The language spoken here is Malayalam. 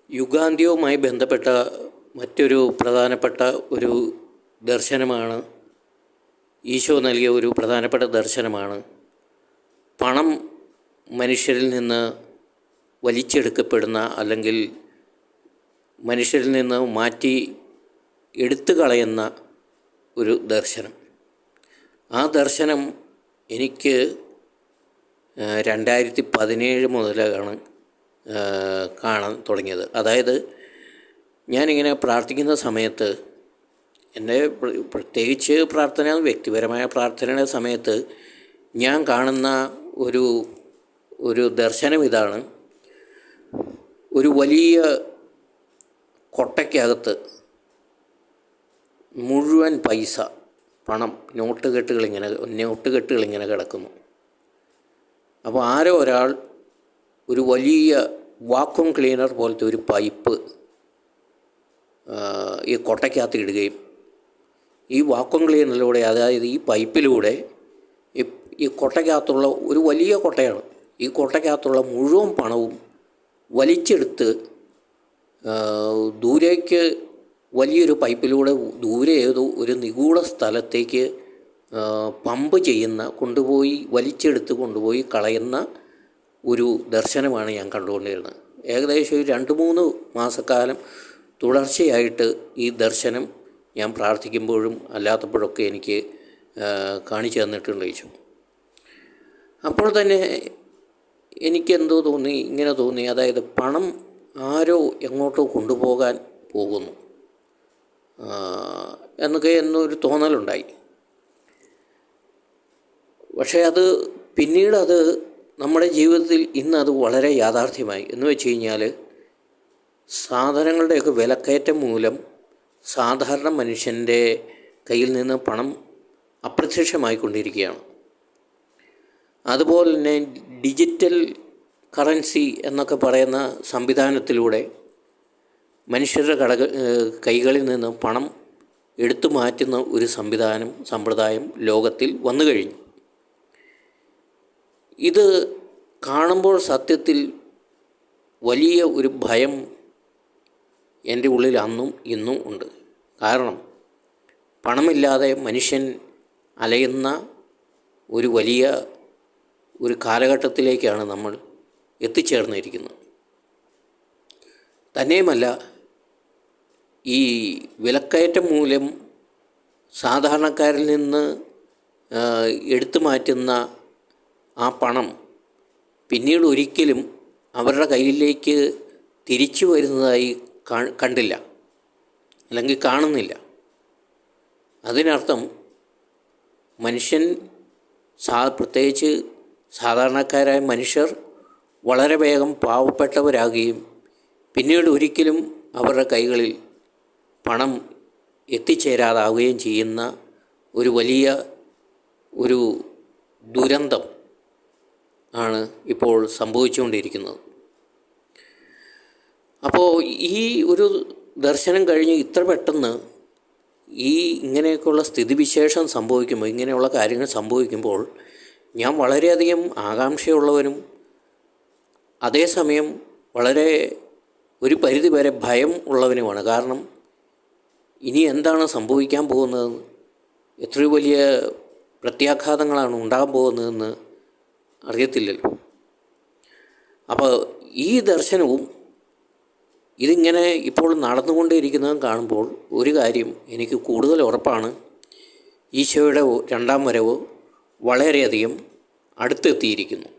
യുഗാന്ത്യവുമായി ബന്ധപ്പെട്ട മറ്റൊരു പ്രധാനപ്പെട്ട ഒരു ദർശനമാണ്, ഈശോ നൽകിയ ഒരു പ്രധാനപ്പെട്ട ദർശനമാണ് പണം മനുഷ്യരിൽ നിന്ന് വലിച്ചെടുക്കപ്പെടുന്ന, അല്ലെങ്കിൽ മനുഷ്യരിൽ നിന്ന് മാറ്റി എടുത്തു കളയുന്ന ഒരു ദർശനം. ആ ദർശനം എനിക്ക് 2017 മുതലാണ് കാണാൻ തുടങ്ങിയത്. അതായത് ഞാനിങ്ങനെ പ്രാർത്ഥിക്കുന്ന സമയത്ത്, എൻ്റെ പ്രത്യേകിച്ച് പ്രാർത്ഥന, വ്യക്തിപരമായ പ്രാർത്ഥനയുടെ സമയത്ത് ഞാൻ കാണുന്ന ഒരു ദർശനം ഇതാണ്. ഒരു വലിയ കൊട്ടയ്ക്കകത്ത് മുഴുവൻ പൈസ, പണം, നോട്ടുകെട്ടുകളിങ്ങനെ കിടക്കുന്നു. അപ്പോൾ ആരോ ഒരാൾ ഒരു വലിയ വാക്വം ക്ലീനർ പോലത്തെ ഒരു പൈപ്പ് ഈ കൊട്ടയ്ക്കകത്ത് ഇടുകയും, ഈ വാക്വം ക്ലീനറിലൂടെ, അതായത് ഈ പൈപ്പിലൂടെ ഈ കൊട്ടയ്ക്കകത്തുള്ള, ഒരു വലിയ കൊട്ടയാണ്, ഈ കൊട്ടയ്ക്കകത്തുള്ള മുഴുവൻ പണവും വലിച്ചെടുത്ത് ദൂരേക്ക്, വലിയൊരു പൈപ്പിലൂടെ ദൂരെ ഏതോ ഒരു നിഗൂഢ സ്ഥലത്തേക്ക് പമ്പ് ചെയ്യുന്ന, വലിച്ചെടുത്ത് കൊണ്ടുപോയി കളയുന്ന ഒരു ദർശനമാണ് ഞാൻ കണ്ടുകൊണ്ടിരുന്നത്. ഏകദേശം ഒരു 2-3 മാസക്കാലം തുടർച്ചയായിട്ട് ഈ ദർശനം ഞാൻ പ്രാർത്ഥിക്കുമ്പോഴും അല്ലാത്തപ്പോഴൊക്കെ എനിക്ക് കാണിച്ചു തന്നിട്ടുണ്ട് ഈശോ. അപ്പോൾ തന്നെ എനിക്കെന്തോ തോന്നി, ഇങ്ങനെ തോന്നി, അതായത് പണം ആരോ എങ്ങോട്ടോ കൊണ്ടുപോകാൻ പോകുന്നു എന്നൊരു തോന്നലുണ്ടായി. പക്ഷേ പിന്നീട് നമ്മുടെ ജീവിതത്തിൽ ഇന്നത് വളരെ യാഥാർത്ഥ്യമായി. എന്ന് വെച്ച് കഴിഞ്ഞാൽ, സാധനങ്ങളുടെയൊക്കെ വിലക്കയറ്റം മൂലം സാധാരണ മനുഷ്യൻ്റെ കയ്യിൽ നിന്ന് പണം അപ്രത്യക്ഷമായിക്കൊണ്ടിരിക്കുകയാണ്. അതുപോലെ തന്നെ ഡിജിറ്റൽ കറൻസി എന്നൊക്കെ പറയുന്ന സംവിധാനത്തിലൂടെ മനുഷ്യരുടെ കൈകളിൽ നിന്ന് പണം എടുത്തു മാറ്റുന്ന ഒരു സമ്പ്രദായം ലോകത്തിൽ വന്നു കഴിഞ്ഞു. ഇത് കാണുമ്പോൾ സത്യത്തിൽ വലിയ ഒരു ഭയം എൻ്റെ ഉള്ളിൽ അന്നും ഇന്നും ഉണ്ട്. കാരണം പണമില്ലാതെ മനുഷ്യൻ അലയുന്ന ഒരു വലിയ കാലഘട്ടത്തിലേക്കാണ് നമ്മൾ എത്തിച്ചേർന്നിരിക്കുന്നത്. തന്നെയുമല്ല, ഈ വിലക്കയറ്റം മൂലം സാധാരണക്കാരിൽ നിന്ന് എടുത്തു മാറ്റുന്ന ആ പണം പിന്നീട് ഒരിക്കലും അവരുടെ കയ്യിലേക്ക് തിരിച്ചു വരുന്നതായി കണ്ടില്ല, അല്ലെങ്കിൽ കാണുന്നില്ല. അതിനർത്ഥം മനുഷ്യൻ, പ്രത്യേകിച്ച് സാധാരണക്കാരായ മനുഷ്യർ വളരെ വേഗം പാവപ്പെട്ടവരാകുകയും പിന്നീട് ഒരിക്കലും അവരുടെ കൈകളിൽ പണം എത്തിച്ചേരാതാവുകയും ചെയ്യുന്ന ഒരു വലിയ ദുരന്തം ആണ് ഇപ്പോൾ സംഭവിച്ചുകൊണ്ടിരിക്കുന്നത്. അപ്പോൾ ഈ ഒരു ദർശനം കഴിഞ്ഞ് ഇത്ര പെട്ടെന്ന് ഇങ്ങനെയൊക്കെയുള്ള സ്ഥിതിവിശേഷം സംഭവിക്കുമ്പോൾ, ഇങ്ങനെയുള്ള കാര്യങ്ങൾ സംഭവിക്കുമ്പോൾ ഞാൻ വളരെയധികം ആകാംക്ഷയുള്ളവനും അതേസമയം വളരെ ഒരു പരിധിവരെ ഭയം ഉള്ളവനുമാണ്. കാരണം ഇനി എന്താണ് സംഭവിക്കാൻ പോകുന്നതെന്ന്, എത്രയോ വലിയ പ്രത്യാഘാതങ്ങളാണ് ഉണ്ടാകാൻ പോകുന്നതെന്ന് അറിയത്തില്ലല്ലോ. അപ്പോൾ ഈ ദർശനവും ഇതിങ്ങനെ ഇപ്പോൾ നടന്നുകൊണ്ടേയിരിക്കുന്നതും കാണുമ്പോൾ ഒരു കാര്യം എനിക്ക് കൂടുതൽ ഉറപ്പാണ്: ഈശോയുടെ 2ാം വരവ് വളരെയധികം അടുത്തെത്തിയിരിക്കുന്നു.